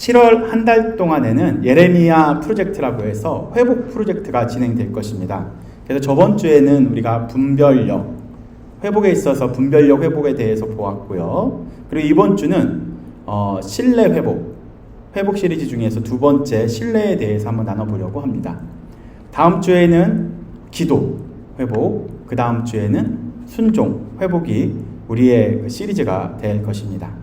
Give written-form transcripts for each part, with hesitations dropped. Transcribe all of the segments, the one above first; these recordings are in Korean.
7월 한 달 동안에는 예레미야 프로젝트라고 해서 회복 프로젝트가 진행될 것입니다. 그래서 저번 주에는 우리가 분별력, 회복에 있어서 분별력 회복에 대해서 보았고요. 그리고 이번 주는 신뢰 회복 시리즈 중에서 두 번째 신뢰에 대해서 한번 나눠보려고 합니다. 다음 주에는 기도 회복, 그 다음 주에는 순종 회복이 우리의 시리즈가 될 것입니다.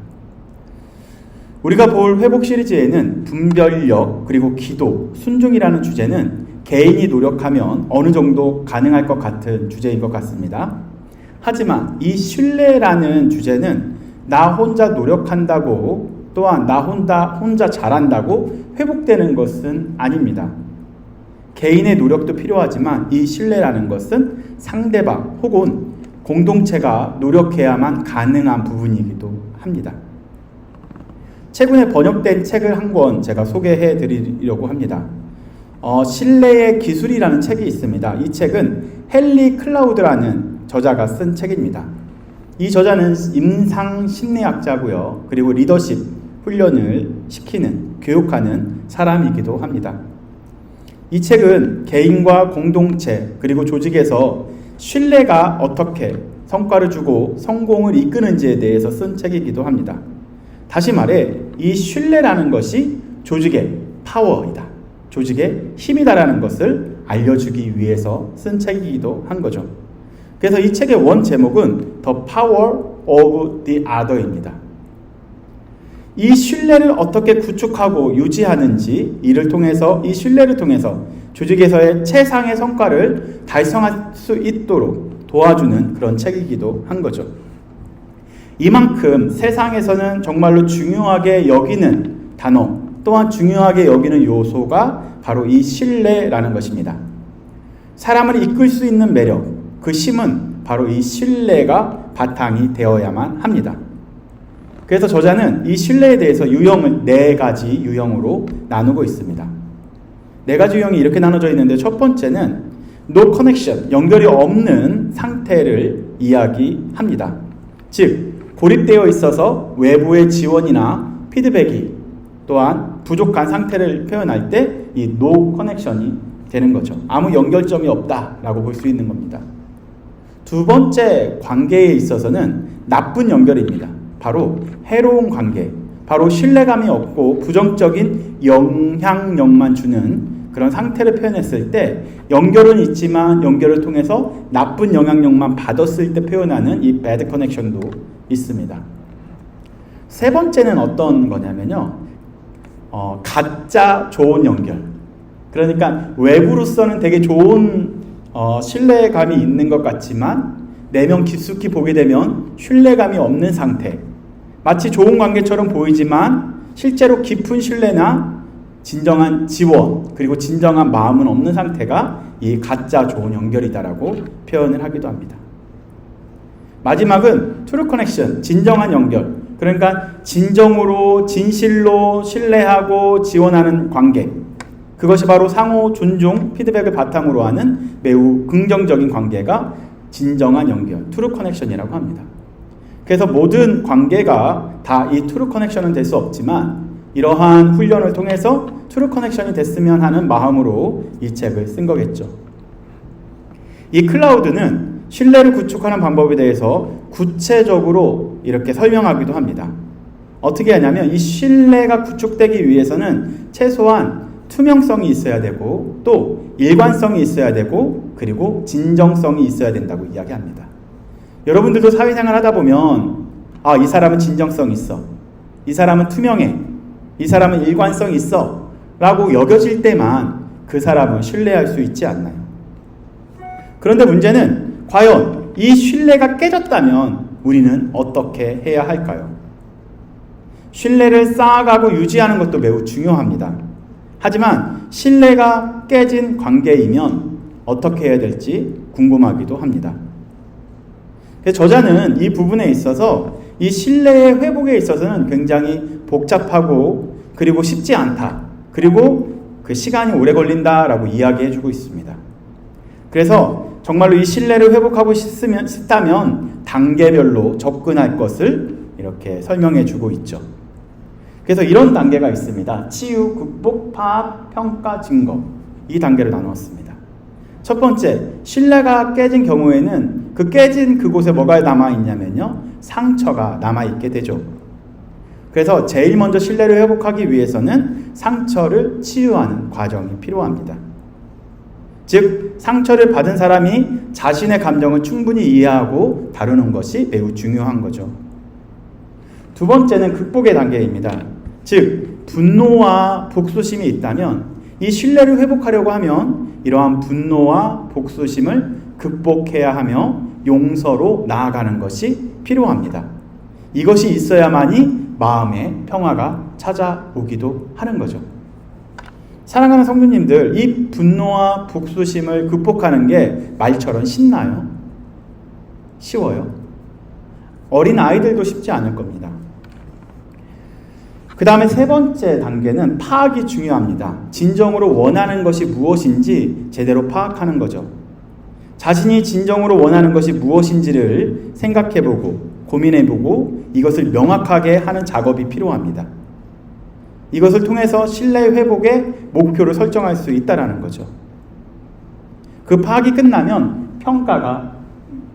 우리가 볼 회복 시리즈에는 분별력, 그리고 기도, 순종이라는 주제는 개인이 노력하면 어느 정도 가능할 것 같은 주제인 것 같습니다. 하지만 이 신뢰라는 주제는 나 혼자 노력한다고, 또한 나 혼자 잘한다고 회복되는 것은 아닙니다. 개인의 노력도 필요하지만 이 신뢰라는 것은 상대방 혹은 공동체가 노력해야만 가능한 부분이기도 합니다. 최근에 번역된 책을 한 권 제가 소개해 드리려고 합니다. 신뢰의 기술이라는 책이 있습니다. 이 책은 헨리 클라우드라는 저자가 쓴 책입니다. 이 저자는 임상 심리학자고요. 그리고 리더십 훈련을 시키는, 교육하는 사람이기도 합니다. 이 책은 개인과 공동체 그리고 조직에서 신뢰가 어떻게 성과를 주고 성공을 이끄는지에 대해서 쓴 책이기도 합니다. 다시 말해 이 신뢰라는 것이 조직의 파워이다, 조직의 힘이다라는 것을 알려주기 위해서 쓴 책이기도 한 거죠. 그래서 이 책의 원 제목은 The Power of the Other입니다. 이 신뢰를 어떻게 구축하고 유지하는지, 이 신뢰를 통해서 조직에서의 최상의 성과를 달성할 수 있도록 도와주는 그런 책이기도 한 거죠. 이만큼 세상에서는 정말로 중요하게 여기는 단어, 또한 중요하게 여기는 요소가 바로 이 신뢰라는 것입니다. 사람을 이끌 수 있는 매력, 그 힘은 바로 이 신뢰가 바탕이 되어야만 합니다. 그래서 저자는 이 신뢰에 대해서 유형을 4가지 유형으로 나누고 있습니다. 4가지 유형이 이렇게 나눠져 있는데, 첫 번째는 no connection, 연결이 없는 상태를 이야기합니다. 즉 고립되어 있어서 외부의 지원이나 피드백이 또한 부족한 상태를 표현할 때 이 no connection이 되는 거죠. 아무 연결점이 없다라고 볼 수 있는 겁니다. 두 번째 관계에 있어서는 나쁜 연결입니다. 바로 해로운 관계, 바로 신뢰감이 없고 부정적인 영향력만 주는 그런 상태를 표현했을 때, 연결은 있지만 연결을 통해서 나쁜 영향력만 받았을 때 표현하는 이 bad connection도 있습니다. 세 번째는 어떤 거냐면요, 가짜 좋은 연결. 그러니까 외부로서는 되게 좋은 신뢰감이 있는 것 같지만 내면 깊숙이 보게 되면 신뢰감이 없는 상태, 마치 좋은 관계처럼 보이지만 실제로 깊은 신뢰나 진정한 지원 그리고 진정한 마음은 없는 상태가 이 가짜 좋은 연결이다라고 표현을 하기도 합니다. 마지막은 true connection, 진정한 연결. 그러니까 진정으로, 진실로 신뢰하고 지원하는 관계. 그것이 바로 상호 존중, 피드백을 바탕으로 하는 매우 긍정적인 관계가 진정한 연결, true connection이라고 합니다. 그래서 모든 관계가 다 이 true connection은 될 수 없지만 이러한 훈련을 통해서 true connection이 됐으면 하는 마음으로 이 책을 쓴 거겠죠. 이 클라우드는 신뢰를 구축하는 방법에 대해서 구체적으로 이렇게 설명하기도 합니다. 어떻게 하냐면 이 신뢰가 구축되기 위해서는 최소한 투명성이 있어야 되고, 또 일관성이 있어야 되고, 그리고 진정성이 있어야 된다고 이야기합니다. 여러분들도 사회생활 하다 보면 이 사람은 진정성 있어, 이 사람은 투명해, 이 사람은 일관성이 있어 라고 여겨질 때만 그 사람을 신뢰할 수 있지 않나요? 그런데 문제는 과연 이 신뢰가 깨졌다면 우리는 어떻게 해야 할까요? 신뢰를 쌓아가고 유지하는 것도 매우 중요합니다. 하지만 신뢰가 깨진 관계이면 어떻게 해야 될지 궁금하기도 합니다. 저자는 이 부분에 있어서 이 신뢰의 회복에 있어서는 굉장히 복잡하고 그리고 쉽지 않다, 그리고 그 시간이 오래 걸린다라고 이야기해주고 있습니다. 그래서 정말로 이 신뢰를 회복하고 싶다면 단계별로 접근할 것을 이렇게 설명해주고 있죠. 그래서 이런 단계가 있습니다. 치유, 극복, 파악, 평가, 증거. 이 단계로 나누었습니다. 첫 번째, 신뢰가 깨진 경우에는 그 깨진 그곳에 뭐가 남아있냐면요, 상처가 남아있게 되죠. 그래서 제일 먼저 신뢰를 회복하기 위해서는 상처를 치유하는 과정이 필요합니다. 즉, 상처를 받은 사람이 자신의 감정을 충분히 이해하고 다루는 것이 매우 중요한 거죠. 두 번째는 극복의 단계입니다. 즉, 분노와 복수심이 있다면 이 신뢰를 회복하려고 하면 이러한 분노와 복수심을 극복해야 하며 용서로 나아가는 것이 필요합니다. 이것이 있어야만이 마음의 평화가 찾아오기도 하는 거죠. 사랑하는 성도님들, 이 분노와 복수심을 극복하는 게 말처럼 쉽나요? 쉬워요? 어린 아이들도 쉽지 않을 겁니다. 그 다음에 세 번째 단계는 파악이 중요합니다. 진정으로 원하는 것이 무엇인지 제대로 파악하는 거죠. 자신이 진정으로 원하는 것이 무엇인지를 생각해보고 고민해보고 이것을 명확하게 하는 작업이 필요합니다. 이것을 통해서 신뢰 회복의 목표를 설정할 수 있다는 거죠. 그 파악이 끝나면 평가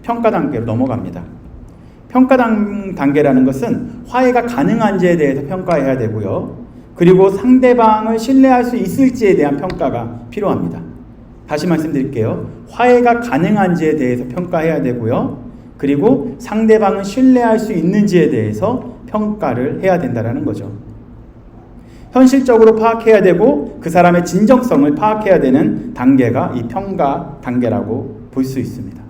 단계로 넘어갑니다. 평가 단계라는 것은 화해가 가능한지에 대해서 평가해야 되고요. 그리고 상대방을 신뢰할 수 있을지에 대한 평가가 필요합니다. 다시 말씀드릴게요. 화해가 가능한지에 대해서 평가해야 되고요. 그리고 상대방을 신뢰할 수 있는지에 대해서 평가를 해야 된다는 거죠. 현실적으로 파악해야 되고 그 사람의 진정성을 파악해야 되는 단계가 이 평가 단계라고 볼 수 있습니다.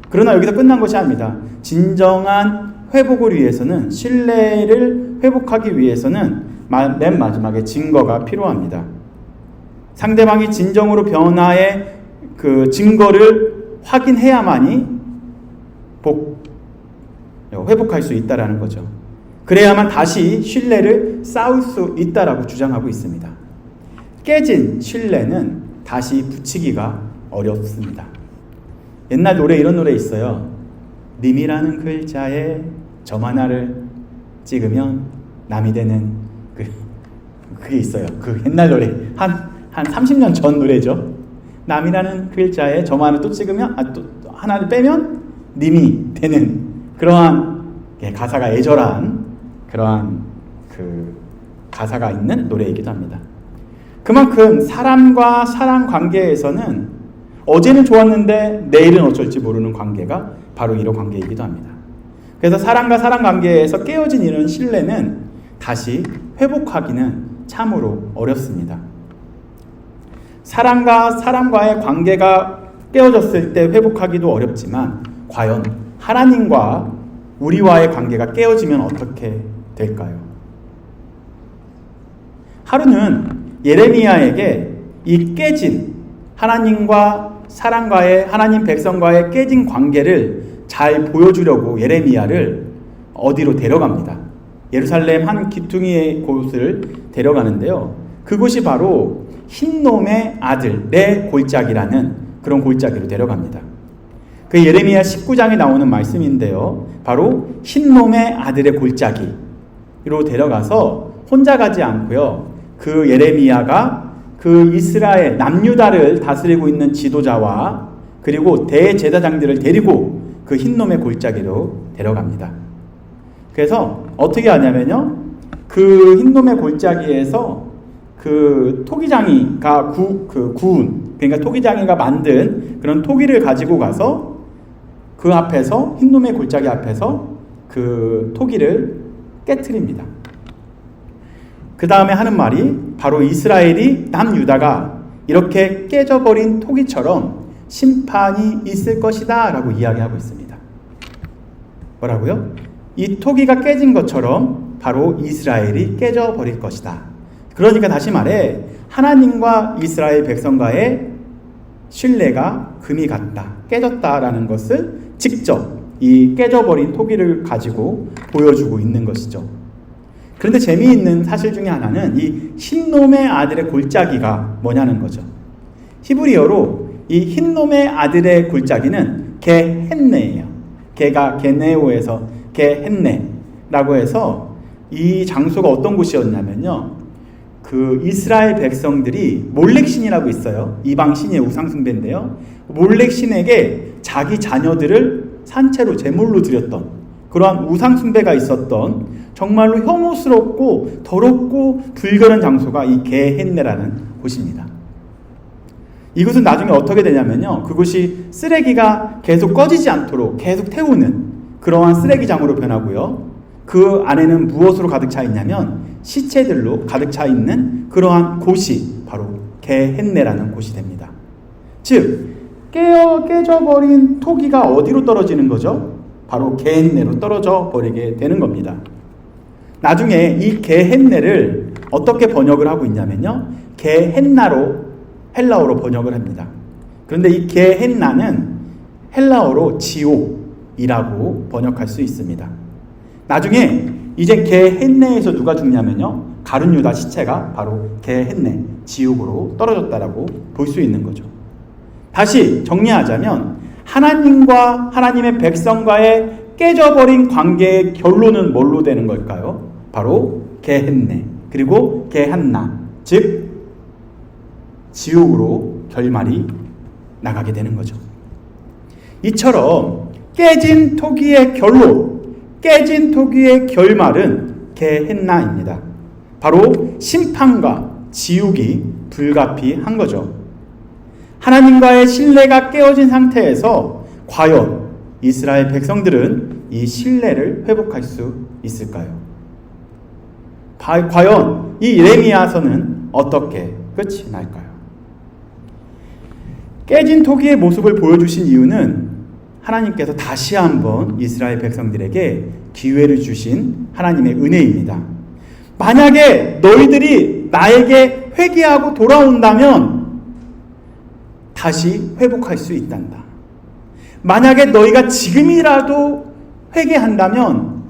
그러나 여기서 끝난 것이 아닙니다. 진정한 회복을 위해서는, 신뢰를 회복하기 위해서는 맨 마지막에 증거가 필요합니다. 상대방이 진정으로 변화의 그 증거를 확인해야만이 회복할 수 있다는 거죠. 그래야만 다시 신뢰를 쌓을 수 있다라고 주장하고 있습니다. 깨진 신뢰는 다시 붙이기가 어렵습니다. 옛날 노래, 이런 노래 있어요. 님이라는 글자에 점 하나를 찍으면 남이 되는 그게 있어요. 그 옛날 노래, 한 30년 전 노래죠. 남이라는 글자에 점 하나 또 찍으면, 또 하나를 빼면 님이 되는 그러한 가사가 애절한 그러한 그 가사가 있는 노래이기도 합니다. 그만큼 사람과 사람 관계에서는 어제는 좋았는데 내일은 어쩔지 모르는 관계가 바로 이런 관계이기도 합니다. 그래서 사람과 사람 관계에서 깨어진 이런 신뢰는 다시 회복하기는 참으로 어렵습니다. 사람과 사람과의 관계가 깨어졌을 때 회복하기도 어렵지만 과연 하나님과 우리와의 관계가 깨어지면 어떻게 될까요? 하루는 예레미야에게 이 깨진 하나님과 사람과의, 하나님 백성과의 깨진 관계를 잘 보여주려고 예레미야를 어디로 데려갑니다. 예루살렘 한 기퉁이의 곳을 데려가는데요. 그곳이 바로 흰놈의 아들 내 골짜기라는 그런 골짜기로 데려갑니다. 그 예레미야 19장에 나오는 말씀인데요. 바로 흰놈의 아들의 골짜기로 데려가서 혼자 가지 않고요. 그 예레미야가 그 이스라엘 남유다를 다스리고 있는 지도자와 그리고 대제사장들을 데리고 그 흰놈의 골짜기로 데려갑니다. 그래서 어떻게 하냐면요. 그 흰놈의 골짜기에서 그 토기장이가 구운, 그러니까 토기장이가 만든 그런 토기를 가지고 가서 그 앞에서, 흰놈의 골짜기 앞에서 그 토기를 깨트립니다. 그 다음에 하는 말이 바로 이스라엘이 남유다가 이렇게 깨져버린 토기처럼 심판이 있을 것이다 라고 이야기하고 있습니다. 뭐라고요? 이 토기가 깨진 것처럼 바로 이스라엘이 깨져버릴 것이다. 그러니까 다시 말해 하나님과 이스라엘 백성과의 신뢰가 금이 갔다, 깨졌다라는 것을 직접 이 깨져버린 토기를 가지고 보여주고 있는 것이죠. 그런데 재미있는 사실 중에 하나는 이 흰놈의 아들의 골짜기가 뭐냐는 거죠. 히브리어로 이 흰놈의 아들의 골짜기는 게헨네예요. 게가 게네오에서 게헨네라고 해서 이 장소가 어떤 곳이었냐면요. 그 이스라엘 백성들이 몰렉신이라고 있어요. 이방 신의 우상 숭배인데요. 몰렉신에게 자기 자녀들을 산채로 제물로 드렸던 그러한 우상 숭배가 있었던 정말로 혐오스럽고 더럽고 불결한 장소가 이 게헨네라는 곳입니다. 이곳은 나중에 어떻게 되냐면요. 그곳이 쓰레기가 계속 꺼지지 않도록 계속 태우는 그러한 쓰레기장으로 변하고요. 그 안에는 무엇으로 가득 차 있냐면 시체들로 가득 차 있는 그러한 곳이 바로 게헨네라는 곳이 됩니다. 즉 깨져버린 토기가 어디로 떨어지는 거죠? 바로 게헨네로 떨어져 버리게 되는 겁니다. 나중에 이 게헨네를 어떻게 번역을 하고 있냐면요. 게헨나로 헬라어로 번역을 합니다. 그런데 이 게헨나는 헬라어로 지옥이라고 번역할 수 있습니다. 나중에 이제 게헨네에서 누가 죽냐면요. 가룟 유다 시체가 바로 게헨네, 지옥으로 떨어졌다라고 볼 수 있는 거죠. 다시 정리하자면 하나님과 하나님의 백성과의 깨져버린 관계의 결론은 뭘로 되는 걸까요? 바로 게헨네, 그리고 게한나, 즉 지옥으로 결말이 나가게 되는 거죠. 이처럼 깨진 토기의 결론, 깨진 토기의 결말은 게헨나입니다. 바로 심판과 지옥이 불가피한 거죠. 하나님과의 신뢰가 깨어진 상태에서 과연 이스라엘 백성들은 이 신뢰를 회복할 수 있을까요? 과연 이 예레미야서는 어떻게 끝이 날까요? 깨진 토기의 모습을 보여주신 이유는 하나님께서 다시 한번 이스라엘 백성들에게 기회를 주신 하나님의 은혜입니다. 만약에 너희들이 나에게 회개하고 돌아온다면 다시 회복할 수 있단다. 만약에 너희가 지금이라도 회개한다면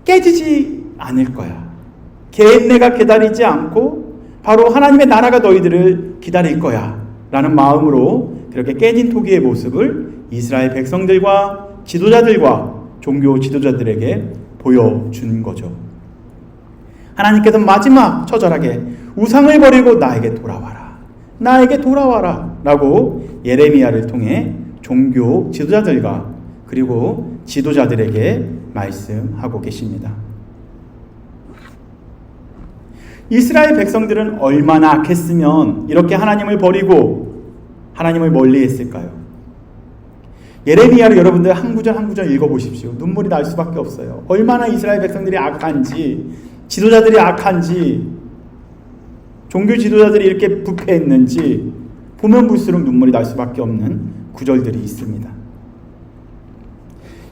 깨지지 않을 거야. 게헨네가 기다리지 않고 바로 하나님의 나라가 너희들을 기다릴 거야 라는 마음으로 그렇게 깨진 토기의 모습을 이스라엘 백성들과 지도자들과 종교 지도자들에게 보여준 거죠. 하나님께서 마지막 처절하게 우상을 버리고 나에게 돌아와라, 나에게 돌아와라 라고 예레미야를 통해 종교 지도자들과 그리고 지도자들에게 말씀하고 계십니다. 이스라엘 백성들은 얼마나 악했으면 이렇게 하나님을 버리고 하나님을 멀리했을까요? 예레미야를 여러분들 한 구절 한 구절 읽어보십시오. 눈물이 날 수밖에 없어요. 얼마나 이스라엘 백성들이 악한지, 지도자들이 악한지, 종교 지도자들이 이렇게 부패했는지 보면 볼수록 눈물이 날 수밖에 없는 구절들이 있습니다.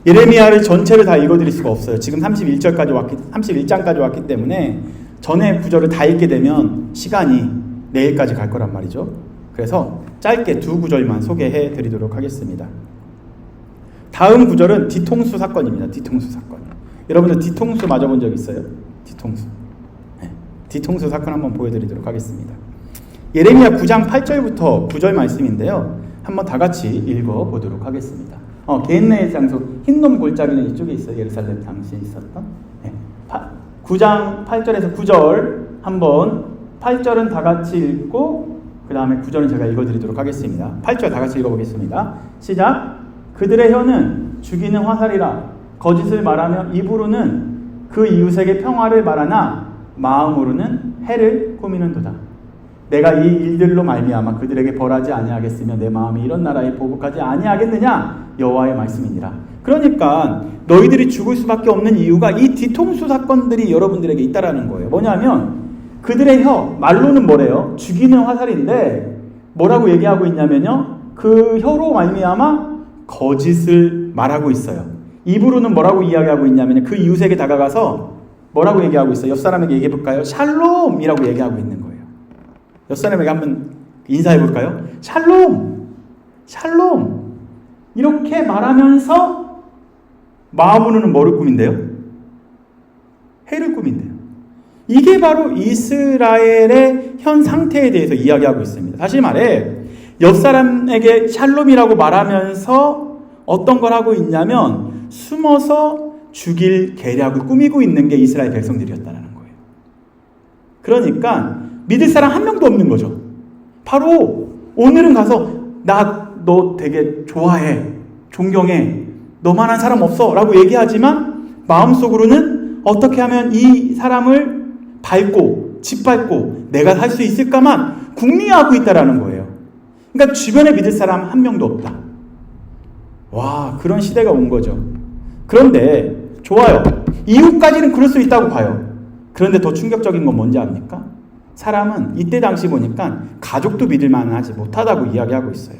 예레미야를 전체를 다 읽어드릴 수가 없어요. 지금 31장까지 왔기 때문에 전에 구절을 다 읽게 되면 시간이 내일까지 갈 거란 말이죠. 그래서 짧게 두 구절만 소개해 드리도록 하겠습니다. 다음 구절은 뒤통수 사건입니다. 뒤통수 사건. 여러분들 뒤통수 맞아본 적 있어요? 뒤통수. 네. 뒤통수 사건 한번 보여드리도록 하겠습니다. 예레미야 9장 8절부터 9절 말씀인데요. 한번 다 같이 읽어보도록 하겠습니다. 게헨네의 장소, 흰놈 골짜기는 이쪽에 있어요. 예루살렘 당시에 있었던. 네. 9장 8절에서 9절 한번 8절은 다 같이 읽고 그 다음에 9절은 제가 읽어드리도록 하겠습니다. 8절 다 같이 읽어보겠습니다. 시작! 그들의 혀는 죽이는 화살이라 거짓을 말하며 입으로는 그 이웃에게 평화를 말하나 마음으로는 해를 꾸미는도다. 내가 이 일들로 말미암아 그들에게 벌하지 아니하겠으며 내 마음이 이런 나라에 보복하지 아니하겠느냐 여호와의 말씀이니라. 그러니까 너희들이 죽을 수밖에 없는 이유가 이 뒤통수 사건들이 여러분들에게 있다라는 거예요. 뭐냐면 그들의 혀, 말로는 뭐래요? 죽이는 화살인데 뭐라고 얘기하고 있냐면요. 그 혀로 말미암아 거짓을 말하고 있어요. 입으로는 뭐라고 이야기하고 있냐면 그 이웃에게 다가가서 뭐라고 얘기하고 있어요? 옆 사람에게 얘기해 볼까요? 샬롬이라고 얘기하고 있는 거예요. 옆 사람에게 한번 인사해 볼까요? 샬롬! 샬롬! 이렇게 말하면서 마음으로는 뭐를 꾸민대요? 해를 꾸민대요. 이게 바로 이스라엘의 현 상태에 대해서 이야기하고 있습니다. 다시 말해 옆 사람에게 샬롬이라고 말하면서 어떤 걸 하고 있냐면 숨어서 죽일 계략을 꾸미고 있는 게 이스라엘 백성들이었다는 거예요. 그러니까 믿을 사람 한 명도 없는 거죠. 바로 오늘은 가서 너 되게 좋아해, 존경해, 너만한 사람 없어 라고 얘기하지만 마음속으로는 어떻게 하면 이 사람을 밟고 짓밟고 내가 살 수 있을까만 궁리하고 있다라는 거예요. 그러니까 주변에 믿을 사람 한 명도 없다. 와, 그런 시대가 온 거죠. 그런데 좋아요. 이후까지는 그럴 수 있다고 봐요. 그런데 더 충격적인 건 뭔지 압니까? 사람은 이때 당시 보니까 가족도 믿을 만하지 못하다고 이야기하고 있어요.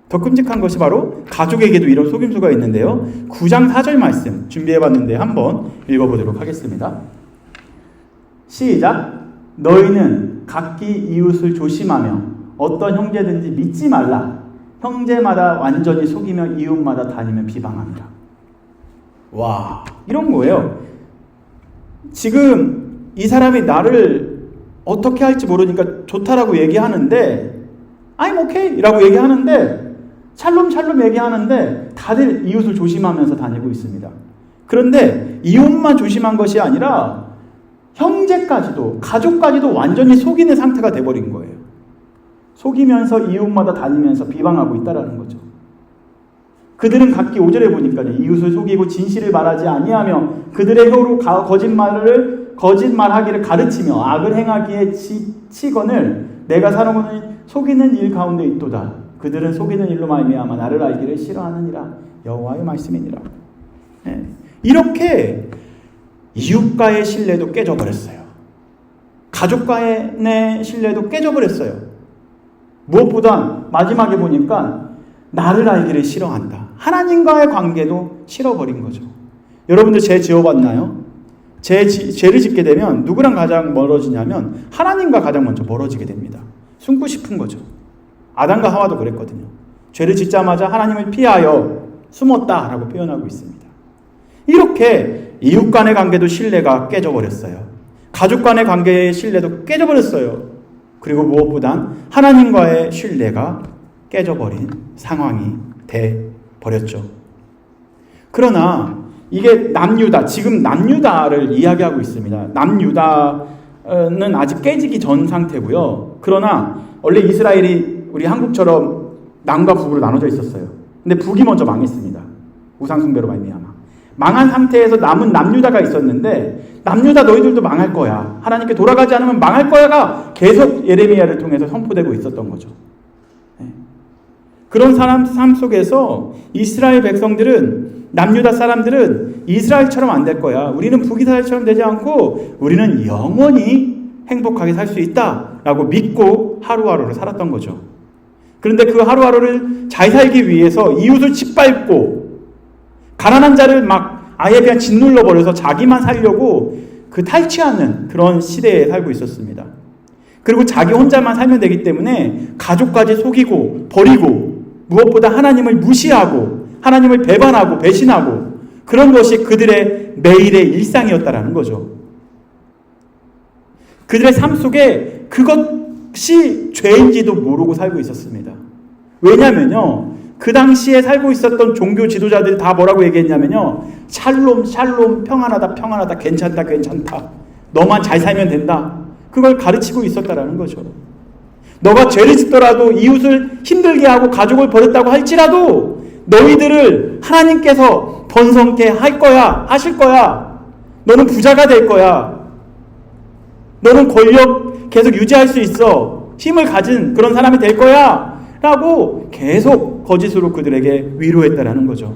더 끔찍한 것이 바로 가족에게도 이런 속임수가 있는데요. 9장 4절 말씀 준비해봤는데 한번 읽어보도록 하겠습니다. 시작. 너희는 각기 이웃을 조심하며 어떤 형제든지 믿지 말라. 형제마다 완전히 속이며 이웃마다 다니며 비방합니다. 와, 이런 거예요. 지금 이 사람이 나를 어떻게 할지 모르니까 좋다라고 얘기하는데 I'm okay 라고 얘기하는데 샬롬 얘기하는데 다들 이웃을 조심하면서 다니고 있습니다. 그런데 이웃만 조심한 것이 아니라 형제까지도 가족까지도 완전히 속이는 상태가 돼버린 거예요. 속이면서 이웃마다 다니면서 비방하고 있다라는 거죠. 그들은 각기 5절에 보니까 이웃을 속이고 진실을 말하지 아니하며 그들의 혀로 거짓말하기를 가르치며 악을 행하기에 치거늘 내가 사람을 속이는 일 가운데 있도다. 그들은 속이는 일로 말미암아 나를 알기를 싫어하느니라. 여호와의 말씀이니라. 네. 이렇게 이웃과의 신뢰도 깨져버렸어요. 가족과의 신뢰도 깨져버렸어요. 무엇보다 마지막에 보니까 나를 알기를 싫어한다. 하나님과의 관계도 싫어버린 거죠. 여러분들 죄 지어봤나요? 죄를 짓게 되면 누구랑 가장 멀어지냐면 하나님과 가장 먼저 멀어지게 됩니다. 숨고 싶은 거죠. 아담과 하와도 그랬거든요. 죄를 짓자마자 하나님을 피하여 숨었다라고 표현하고 있습니다. 이렇게 이웃 간의 관계도 신뢰가 깨져버렸어요. 가족 간의 관계의 신뢰도 깨져버렸어요. 그리고 무엇보단 하나님과의 신뢰가 깨져버린 상황이 돼버렸죠. 그러나 이게 남유다, 지금 남유다를 이야기하고 있습니다. 남유다는 아직 깨지기 전 상태고요. 그러나 원래 이스라엘이 우리 한국처럼 남과 북으로 나눠져 있었어요. 근데 북이 먼저 망했습니다. 우상숭배로 말미암아. 망한 상태에서 남은 남유다가 있었는데 남유다 너희들도 망할 거야. 하나님께 돌아가지 않으면 망할 거야가 계속 예레미야를 통해서 선포되고 있었던 거죠. 네. 그런 삶 속에서 이스라엘 백성들은 남유다 사람들은 이스라엘처럼 안 될 거야. 우리는 북이스라엘처럼 되지 않고 우리는 영원히 행복하게 살 수 있다라고 믿고 하루하루를 살았던 거죠. 그런데 그 하루하루를 잘 살기 위해서 이웃을 짓밟고 가난한 자를 막 아예 그냥 짓눌러 버려서 자기만 살려고 그 탈취하는 그런 시대에 살고 있었습니다. 그리고 자기 혼자만 살면 되기 때문에 가족까지 속이고 버리고 무엇보다 하나님을 무시하고 하나님을 배반하고 배신하고 그런 것이 그들의 매일의 일상이었다라는 거죠. 그들의 삶 속에 그것이 죄인지도 모르고 살고 있었습니다. 왜냐면요, 그 당시에 살고 있었던 종교 지도자들이 다 뭐라고 얘기했냐면요, 샬롬, 평안하다, 괜찮다, 너만 잘 살면 된다. 그걸 가르치고 있었다라는 거죠. 너가 죄를 짓더라도 이웃을 힘들게 하고 가족을 버렸다고 할지라도 너희들을 하나님께서 번성케 하실 거야. 너는 부자가 될 거야. 너는 권력 계속 유지할 수 있어. 힘을 가진 그런 사람이 될 거야. 라고 계속 거짓으로 그들에게 위로했다라는 거죠.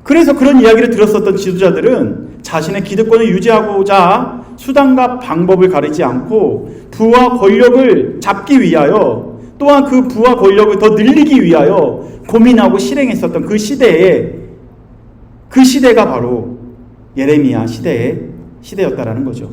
그래서 그런 이야기를 들었었던 지도자들은 자신의 기득권을 유지하고자 수단과 방법을 가리지 않고 부와 권력을 잡기 위하여 또한 그 부와 권력을 더 늘리기 위하여 고민하고 실행했었던 그 시대가 바로 예레미야 시대였다라는 거죠.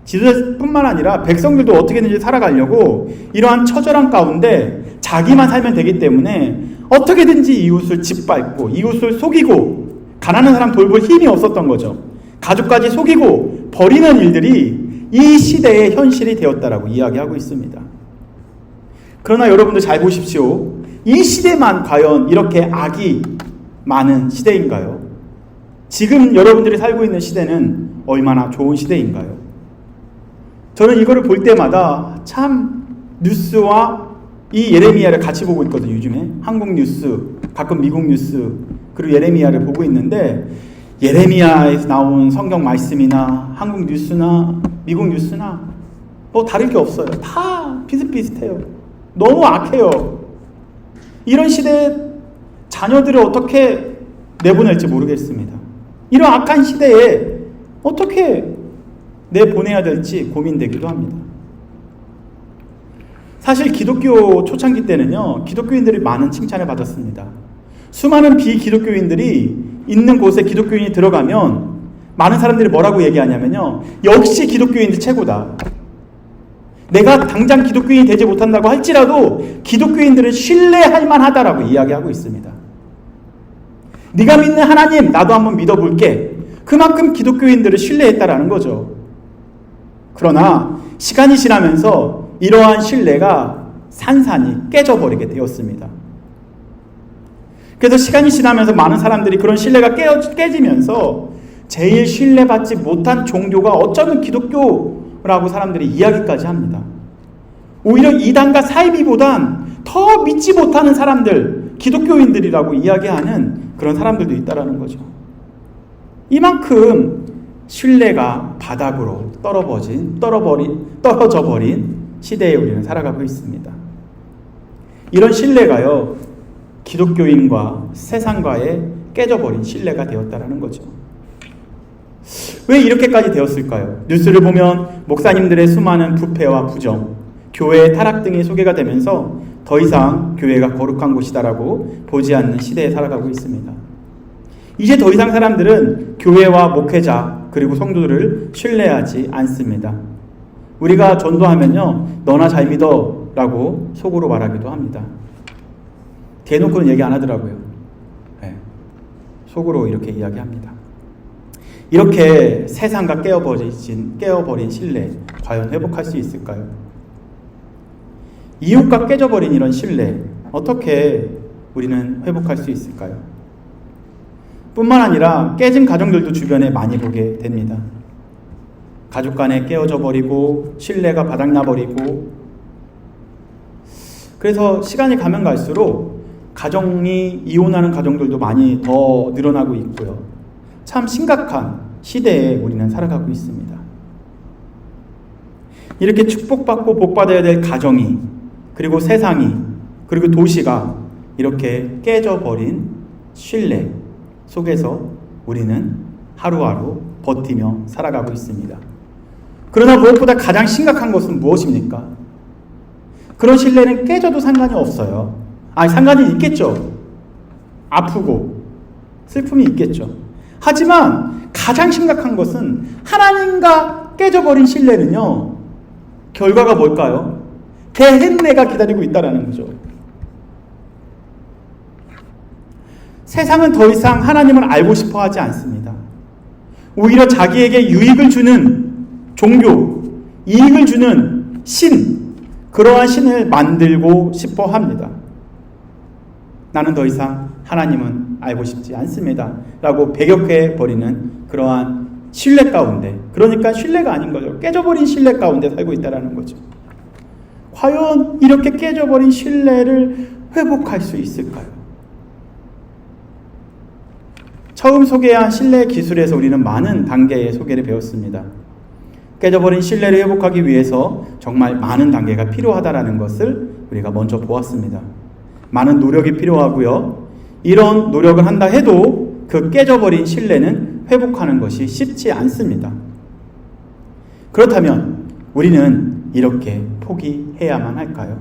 지도자뿐만 아니라 백성들도 어떻게든지 살아가려고 이러한 처절한 가운데 자기만 살면 되기 때문에 어떻게든지 이웃을 짓밟고 이웃을 속이고 가난한 사람 돌볼 힘이 없었던 거죠. 가족까지 속이고 버리는 일들이 이 시대의 현실이 되었다라고 이야기하고 있습니다. 그러나 여러분들 잘 보십시오. 이 시대만 과연 이렇게 악이 많은 시대인가요? 지금 여러분들이 살고 있는 시대는 얼마나 좋은 시대인가요? 저는 이거를 볼 때마다 참 뉴스와 이 예레미야를 같이 보고 있거든요. 요즘에 한국 뉴스, 가끔 미국 뉴스, 그리고 예레미야를 보고 있는데 예레미야에서 나온 성경 말씀이나 한국 뉴스나 미국 뉴스나 뭐 다를 게 없어요. 다 비슷비슷해요. 너무 악해요. 이런 시대에 자녀들을 어떻게 내보낼지 모르겠습니다. 이런 악한 시대에 어떻게 내보내야 될지 고민되기도 합니다. 사실 기독교 초창기 때는요, 기독교인들이 많은 칭찬을 받았습니다. 수많은 비기독교인들이 있는 곳에 기독교인이 들어가면 많은 사람들이 뭐라고 얘기하냐면요, 역시 기독교인들 최고다. 내가 당장 기독교인이 되지 못한다고 할지라도 기독교인들을 신뢰할 만하다라고 이야기하고 있습니다. 네가 믿는 하나님 나도 한번 믿어볼게. 그만큼 기독교인들을 신뢰했다라는 거죠. 그러나 시간이 지나면서 이러한 신뢰가 산산이 깨져버리게 되었습니다. 그래서 시간이 지나면서 많은 사람들이 그런 신뢰가 깨지면서 제일 신뢰받지 못한 종교가 어쩌면 기독교라고 사람들이 이야기까지 합니다. 오히려 이단과 사이비보단 더 믿지 못하는 사람들, 기독교인들이라고 이야기하는 그런 사람들도 있다라는 거죠. 이만큼 신뢰가 바닥으로 떨어져 버린 시대에 우리는 살아가고 있습니다. 이런 신뢰가요, 기독교인과 세상과의 깨져버린 신뢰가 되었다라는 거죠. 왜 이렇게까지 되었을까요? 뉴스를 보면 목사님들의 수많은 부패와 부정, 교회의 타락 등이 소개가 되면서 더 이상 교회가 거룩한 곳이다라고 보지 않는 시대에 살아가고 있습니다. 이제 더 이상 사람들은 교회와 목회자 그리고 성도들을 신뢰하지 않습니다. 우리가 전도하면요, 너나 잘 믿어 라고 속으로 말하기도 합니다. 대놓고는 얘기 안 하더라고요. 네. 속으로 이렇게 이야기합니다. 이렇게 세상과 깨어버린 신뢰, 과연 회복할 수 있을까요? 이웃과 깨져버린 이런 신뢰, 어떻게 우리는 회복할 수 있을까요? 뿐만 아니라 깨진 가정들도 주변에 많이 보게 됩니다. 가족 간에 깨어져 버리고 신뢰가 바닥나 버리고, 그래서 시간이 가면 갈수록 가정이 이혼하는 가정들도 많이 더 늘어나고 있고요. 참 심각한 시대에 우리는 살아가고 있습니다. 이렇게 축복받고 복받아야 될 가정이, 그리고 세상이, 그리고 도시가 이렇게 깨져버린 신뢰 속에서 우리는 하루하루 버티며 살아가고 있습니다. 그러나 무엇보다 가장 심각한 것은 무엇입니까? 그런 신뢰는 깨져도 상관이 없어요. 상관이 있겠죠. 아프고 슬픔이 있겠죠. 하지만 가장 심각한 것은 하나님과 깨져버린 신뢰는요, 결과가 뭘까요? 개했네가 기다리고 있다는 거죠. 세상은 더 이상 하나님을 알고 싶어 하지 않습니다. 오히려 자기에게 유익을 주는 종교, 이익을 주는 신, 그러한 신을 만들고 싶어 합니다. 나는 더 이상 하나님은 알고 싶지 않습니다 라고 배격해버리는 그러한 신뢰 가운데, 그러니까 신뢰가 아닌 거죠. 깨져버린 신뢰 가운데 살고 있다는 거죠. 과연 이렇게 깨져버린 신뢰를 회복할 수 있을까요? 처음 소개한 신뢰 기술에서 우리는 많은 단계의 소개를 배웠습니다. 깨져버린 신뢰를 회복하기 위해서 정말 많은 단계가 필요하다는 것을 우리가 먼저 보았습니다. 많은 노력이 필요하고요. 이런 노력을 한다 해도 그 깨져버린 신뢰는 회복하는 것이 쉽지 않습니다. 그렇다면 우리는 이렇게 포기해야만 할까요?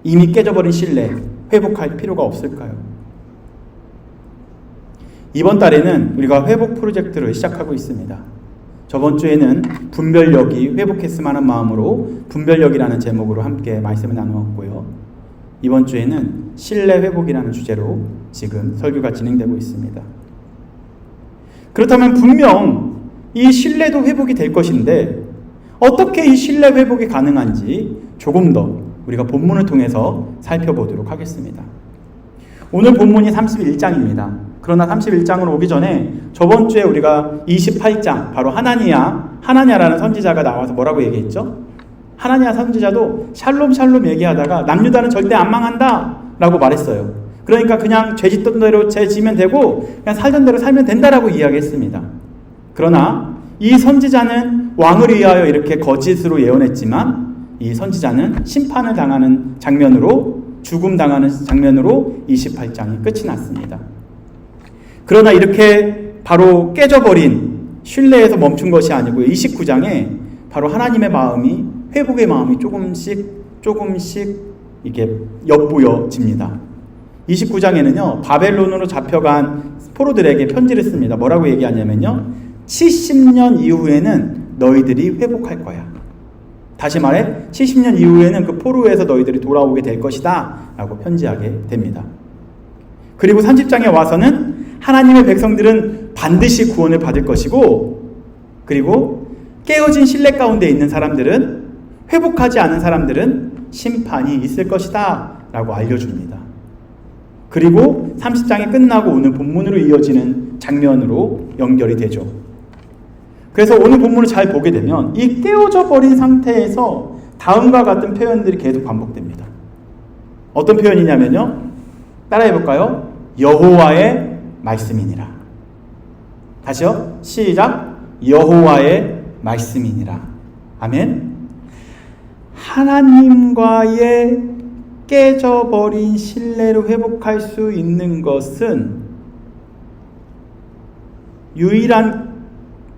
이미 깨져버린 신뢰 회복할 필요가 없을까요? 이번 달에는 우리가 회복 프로젝트를 시작하고 있습니다. 저번 주에는 분별력이 회복했으면 하는 마음으로 분별력이라는 제목으로 함께 말씀을 나누었고요. 이번 주에는 신뢰 회복이라는 주제로 지금 설교가 진행되고 있습니다. 그렇다면 분명 이 신뢰도 회복이 될 것인데 어떻게 이 신뢰 회복이 가능한지 조금 더 우리가 본문을 통해서 살펴보도록 하겠습니다. 오늘 본문이 31장입니다. 그러나 31장으로 오기 전에 저번 주에 우리가 28장 바로 하나냐라는 선지자가 나와서 뭐라고 얘기했죠? 하나냐 선지자도 샬롬 얘기하다가 남유다는 절대 안 망한다 라고 말했어요. 그러니까 그냥 죄 짓던 대로 죄 지면 되고 그냥 살던 대로 살면 된다라고 이야기했습니다. 그러나 이 선지자는 왕을 위하여 이렇게 거짓으로 예언했지만 이 선지자는 심판을 당하는 장면으로, 죽음 당하는 장면으로 28장이 끝이 났습니다. 그러나 이렇게 바로 깨져버린 신뢰에서 멈춘 것이 아니고요. 29장에 바로 하나님의 마음이, 회복의 마음이 조금씩 이게 엿보여집니다. 29장에는요, 바벨론으로 잡혀간 포로들에게 편지를 씁니다. 뭐라고 얘기하냐면요, 70년 이후에는 너희들이 회복할 거야. 다시 말해 70년 이후에는 그 포로에서 너희들이 돌아오게 될 것이다 라고 편지하게 됩니다. 그리고 30장에 와서는 하나님의 백성들은 반드시 구원을 받을 것이고, 그리고 깨어진 신뢰 가운데 있는 사람들은, 회복하지 않은 사람들은 심판이 있을 것이다 라고 알려줍니다. 그리고 30장이 끝나고 오늘 본문으로 이어지는 장면으로 연결이 되죠. 그래서 오늘 본문을 잘 보게 되면 이 깨어져 버린 상태에서 다음과 같은 표현들이 계속 반복됩니다. 어떤 표현이냐면요, 따라해 볼까요? 여호와의 말씀이니라. 다시요, 시작. 여호와의 말씀이니라. 아멘. 하나님과의 깨져버린 신뢰를 회복할 수 있는 것은, 유일한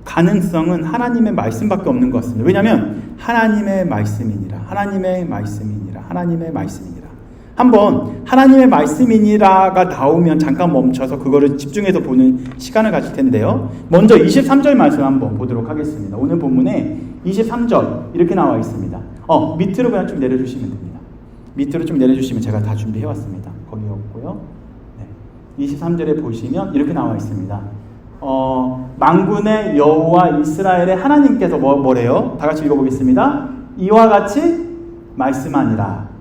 가능성은 하나님의 말씀밖에 없는 것 같습니다. 왜냐하면 하나님의 말씀이니라, 하나님의 말씀이니라, 하나님의 말씀이니라. 한번 하나님의 말씀이니라가 나오면 잠깐 멈춰서 그거를 집중해서 보는 시간을 가질 텐데요. 먼저 23절 말씀 한번 보도록 하겠습니다. 오늘 본문에 23절 이렇게 나와 있습니다. 밑으로 그냥 좀 내려주시면 됩니다. 밑으로 좀 내려주시면 제가 다 준비해왔습니다. 거기 없고요. 네. 23절에 보시면 이렇게 나와 있습니다. 만군의 여호와 이스라엘의 하나님께서 뭐래요? 다 같이 읽어보겠습니다. 이와 같이 말씀하니라.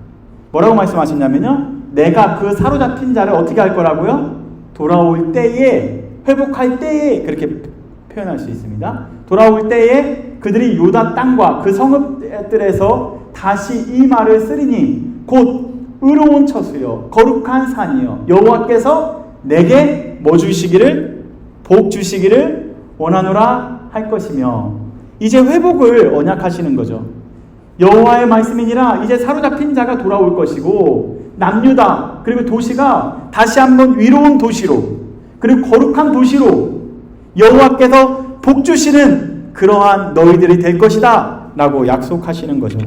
뭐라고 말씀하셨냐면요, 내가 그 사로잡힌 자를 어떻게 할 거라고요? 돌아올 때에, 회복할 때에, 그렇게 표현할 수 있습니다. 돌아올 때에 그들이 유다 땅과 그 성읍들에서 다시 이 말을 쓰리니 곧 의로운 처소여 거룩한 산이여 여호와께서 내게 뭐 주시기를, 복 주시기를 원하노라 할 것이며, 이제 회복을 언약하시는 거죠. 여호와의 말씀이니라. 이제 사로잡힌 자가 돌아올 것이고, 남유다 그리고 도시가 다시 한번 위로운 도시로, 그리고 거룩한 도시로 여호와께서 복 주시는 그러한 너희들이 될 것이다 라고 약속하시는 거죠.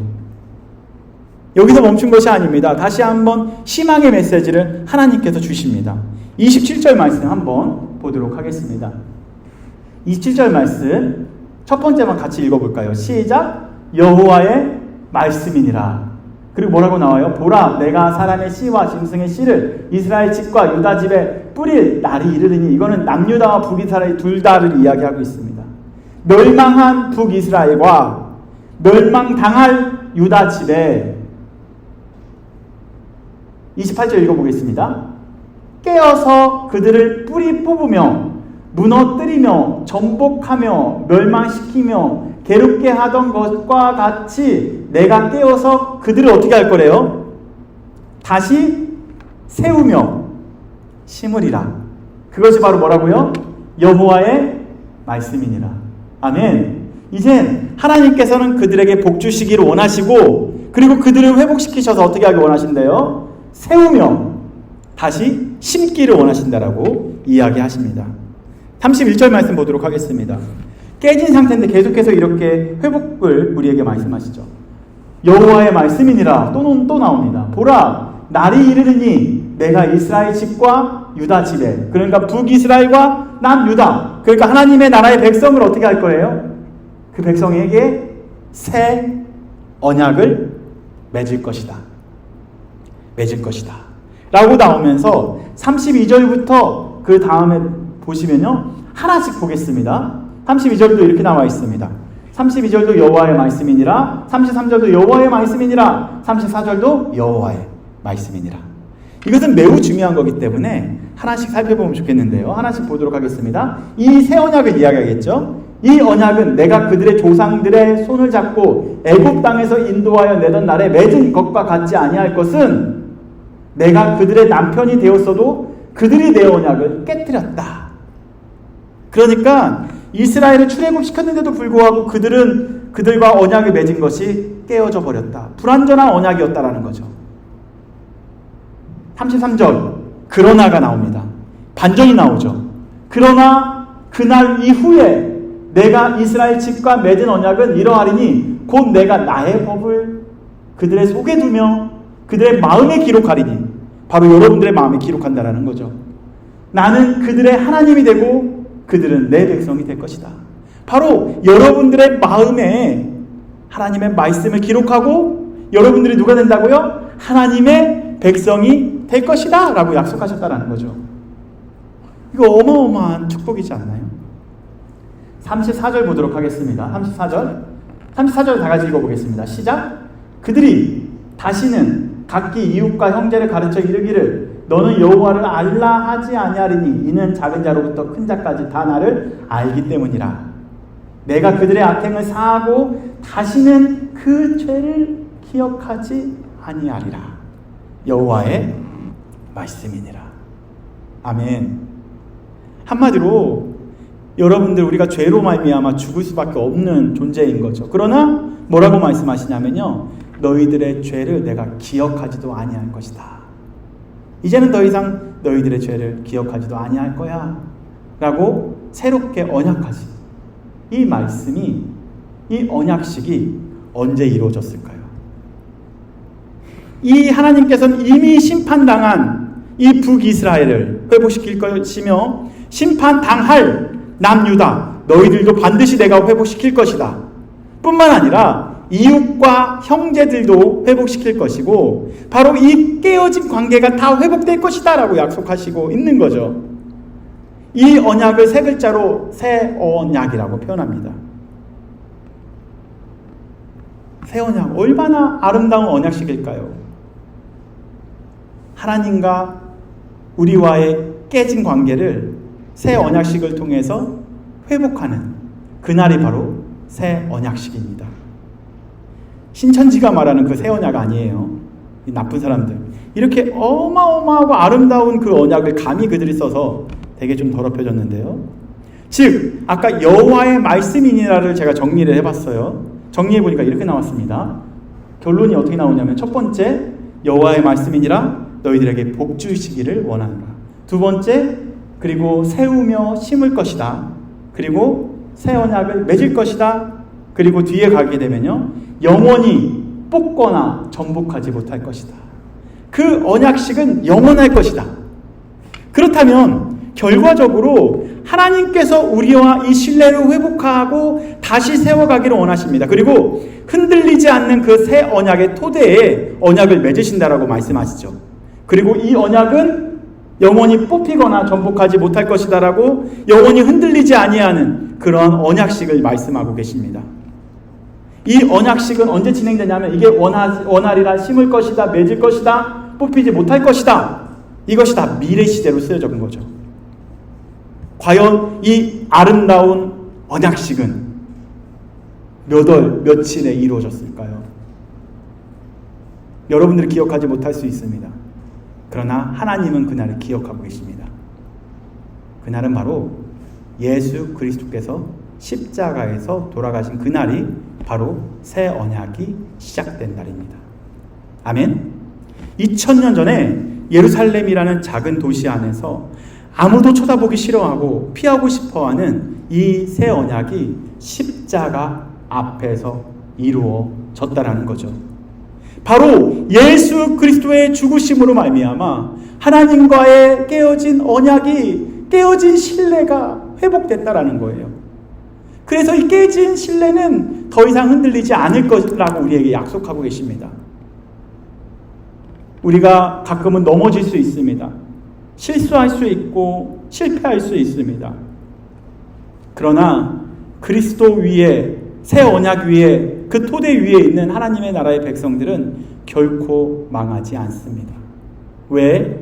여기서 멈춘 것이 아닙니다. 다시 한번 희망의 메시지를 하나님께서 주십니다. 27절 말씀 한번 보도록 하겠습니다. 27절 말씀 첫 번째만 같이 읽어볼까요? 시작. 여호와의 말씀이니라. 그리고 뭐라고 나와요? 보라, 내가 사람의 씨와 짐승의 씨를 이스라엘 집과 유다 집에 뿌릴 날이 이르리니. 이거는 남유다와 북이스라엘 둘 다를 이야기하고 있습니다. 멸망한 북이스라엘과 멸망당할 유다 집에, 28절 읽어보겠습니다. 깨어서 그들을 뿌리 뽑으며 무너뜨리며 전복하며 멸망시키며 괴롭게 하던 것과 같이 내가 깨어서 그들을 어떻게 할 거래요? 다시 세우며 심으리라. 그것이 바로 뭐라고요? 여호와의 말씀이니라. 아멘. 이젠 하나님께서는 그들에게 복 주시기를 원하시고, 그리고 그들을 회복시키셔서 어떻게 하기 원하신대요? 세우며 다시 심기를 원하신다라고 이야기하십니다. 31절 말씀 보도록 하겠습니다. 깨진 상태인데 계속해서 이렇게 회복을 우리에게 말씀하시죠. 여호와의 말씀이니라. 또 나옵니다. 보라, 날이 이르르니 내가 이스라엘 집과 유다 집에, 그러니까 북이스라엘과 남유다, 그러니까 하나님의 나라의 백성을 어떻게 할 거예요? 그 백성에게 새 언약을 맺을 것이다. 맺을 것이다 라고 나오면서 32절부터 그 다음에 보시면요, 하나씩 보겠습니다. 32절도 이렇게 나와 있습니다. 32절도 여호와의 말씀이니라, 33절도 여호와의 말씀이니라, 34절도 여호와의 말씀이니라. 이것은 매우 중요한 거기 때문에 하나씩 살펴보면 좋겠는데요. 하나씩 보도록 하겠습니다. 이 새 언약을 이야기하겠죠. 이 언약은 내가 그들의 조상들의 손을 잡고 애굽 땅에서 인도하여 내던 날에 맺은 것과 같지 아니할 것은 내가 그들의 남편이 되었어도 그들이 내 언약을 깨뜨렸다. 그러니까 이스라엘을 출애굽시켰는데도 불구하고 그들은 그들과 언약을 맺은 것이 깨어져 버렸다. 불완전한 언약이었다라는 거죠. 33절 그러나가 나옵니다. 반전이 나오죠. 그러나 그날 이후에 내가 이스라엘 집과 맺은 언약은 이러하리니 곧 내가 나의 법을 그들의 속에 두며 그들의 마음에 기록하리니, 바로 여러분들의 마음에 기록한다라는 거죠. 나는 그들의 하나님이 되고 그들은 내 백성이 될 것이다. 바로 여러분들의 마음에 하나님의 말씀을 기록하고 여러분들이 누가 된다고요? 하나님의 백성이 될 것이다 라고 약속하셨다라는 거죠. 이거 어마어마한 축복이지 않나요? 34절 보도록 하겠습니다. 34절 다 같이 읽어보겠습니다. 시작. 그들이 다시는 각기 이웃과 형제를 가르쳐 이르기를 너는 여호와를 알라 하지 아니하리니 이는 작은 자로부터 큰 자까지 다 나를 알기 때문이라. 내가 그들의 악행을 사하고 다시는 그 죄를 기억하지 아니하리라. 여호와의 말씀이니라. 아멘. 한마디로 여러분들, 우리가 죄로 말미암아 죽을 수밖에 없는 존재인 거죠. 그러나 뭐라고 말씀하시냐면요, 너희들의 죄를 내가 기억하지도 아니할 것이다. 이제는 더 이상 너희들의 죄를 기억하지도 아니할 거야 라고 새롭게 언약하신 이 말씀이, 이 언약식이 언제 이루어졌을까요? 이 하나님께서는 이미 심판당한 이 북이스라엘을 회복시킬 것이며 심판당할 남유다 너희들도 반드시 내가 회복시킬 것이다. 뿐만 아니라 이웃과 형제들도 회복시킬 것이고 바로 이 깨어진 관계가 다 회복될 것이다 라고 약속하시고 있는 거죠. 이 언약을 세 글자로 새 언약이라고 표현합니다. 새 언약, 얼마나 아름다운 언약식일까요? 하나님과 우리와의 깨진 관계를 새 언약식을 통해서 회복하는 그날이 바로 새 언약식입니다. 신천지가 말하는 그 새 언약 아니에요. 이 나쁜 사람들. 이렇게 어마어마하고 아름다운 그 언약을 감히 그들이 써서 되게 좀 더럽혀졌는데요. 즉 아까 여호와의 말씀이니라를 제가 정리를 해봤어요. 정리해보니까 이렇게 나왔습니다. 결론이 어떻게 나오냐면, 첫 번째, 여호와의 말씀이니라 너희들에게 복 주시기를 원하노라. 두 번째, 그리고 세우며 심을 것이다. 그리고 새 언약을 맺을 것이다. 그리고 뒤에 가게 되면요, 영원히 뽑거나 전복하지 못할 것이다. 그 언약식은 영원할 것이다. 그렇다면 결과적으로 하나님께서 우리와 이 신뢰를 회복하고 다시 세워가기를 원하십니다. 그리고 흔들리지 않는 그 새 언약의 토대에 언약을 맺으신다라고 말씀하시죠. 그리고 이 언약은 영원히 뽑히거나 전복하지 못할 것이다라고 영원히 흔들리지 아니하는 그러한 언약식을 말씀하고 계십니다. 이 언약식은 언제 진행되냐면, 이게 원하리라, 심을 것이다, 맺을 것이다, 뽑히지 못할 것이다, 이것이 다 미래 시대로 쓰여져 온 거죠. 과연 이 아름다운 언약식은 몇 월, 며칠에 이루어졌을까요? 여러분들이 기억하지 못할 수 있습니다. 그러나 하나님은 그날을 기억하고 계십니다. 그날은 바로 예수 그리스도께서 십자가에서 돌아가신 그날이 바로 새 언약이 시작된 날입니다. 아멘. 2000년 전에 예루살렘이라는 작은 도시 안에서 아무도 쳐다보기 싫어하고 피하고 싶어하는 이 새 언약이 십자가 앞에서 이루어졌다라는 거죠. 바로 예수 그리스도의 죽으심으로 말미암아 하나님과의 깨어진 언약이, 깨어진 신뢰가 회복됐다라는 거예요. 그래서 이 깨진 신뢰는 더 이상 흔들리지 않을 것이라고 우리에게 약속하고 계십니다. 우리가 가끔은 넘어질 수 있습니다. 실수할 수 있고 실패할 수 있습니다. 그러나 그리스도 위에 새 언약 위에, 그 토대 위에 있는 하나님의 나라의 백성들은 결코 망하지 않습니다. 왜?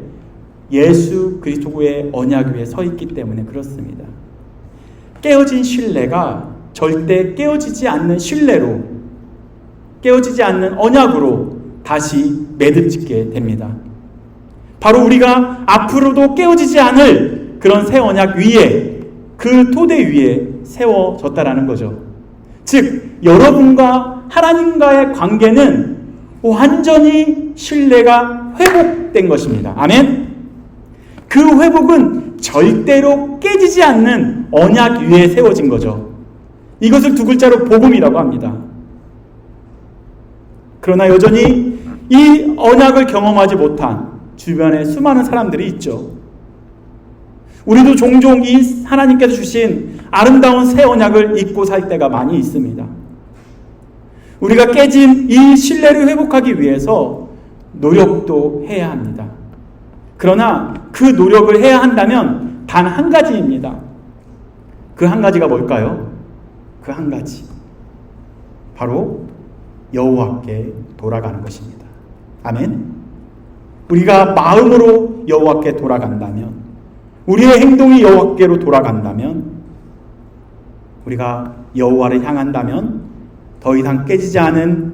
예수 그리스도의 언약 위에 서 있기 때문에 그렇습니다. 깨어진 신뢰가 절대 깨어지지 않는 신뢰로, 깨어지지 않는 언약으로 다시 매듭짓게 됩니다. 바로 우리가 앞으로도 깨어지지 않을 그런 새 언약 위에, 그 토대 위에 세워졌다라는 거죠. 즉 여러분과 하나님과의 관계는 완전히 신뢰가 회복된 것입니다. 아멘. 그 회복은 절대로 깨지지 않는 언약 위에 세워진 거죠. 이것을 두 글자로 복음이라고 합니다. 그러나 여전히 이 언약을 경험하지 못한 주변에 수많은 사람들이 있죠. 우리도 종종 이 하나님께서 주신 아름다운 새 언약을 잊고 살 때가 많이 있습니다. 우리가 깨진 이 신뢰를 회복하기 위해서 노력도 해야 합니다. 그러나 그 노력을 해야 한다면 단 한 가지입니다. 그 한 가지가 뭘까요? 그 한 가지, 바로 여호와께 돌아가는 것입니다. 아멘. 우리가 마음으로 여호와께 돌아간다면, 우리의 행동이 여호와께로 돌아간다면, 우리가 여호와를 향한다면 더 이상 깨지지 않은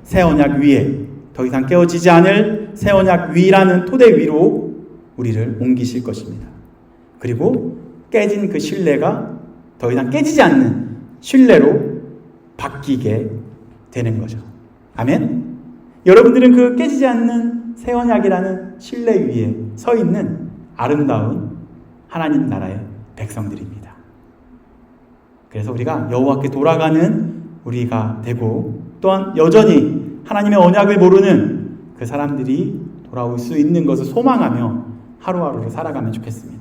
새 언약 위에, 더 이상 깨어지지 않을 새 언약 위라는 토대 위로 우리를 옮기실 것입니다. 그리고 깨진 그 신뢰가 더 이상 깨지지 않는 신뢰로 바뀌게 되는 거죠. 아멘. 여러분들은 그 깨지지 않는 새 언약이라는 신뢰 위에 서 있는 아름다운 하나님 나라의 백성들입니다. 그래서 우리가 여호와께 돌아가는 우리가 되고, 또한 여전히 하나님의 언약을 모르는 그 사람들이 돌아올 수 있는 것을 소망하며 하루하루를 살아가면 좋겠습니다.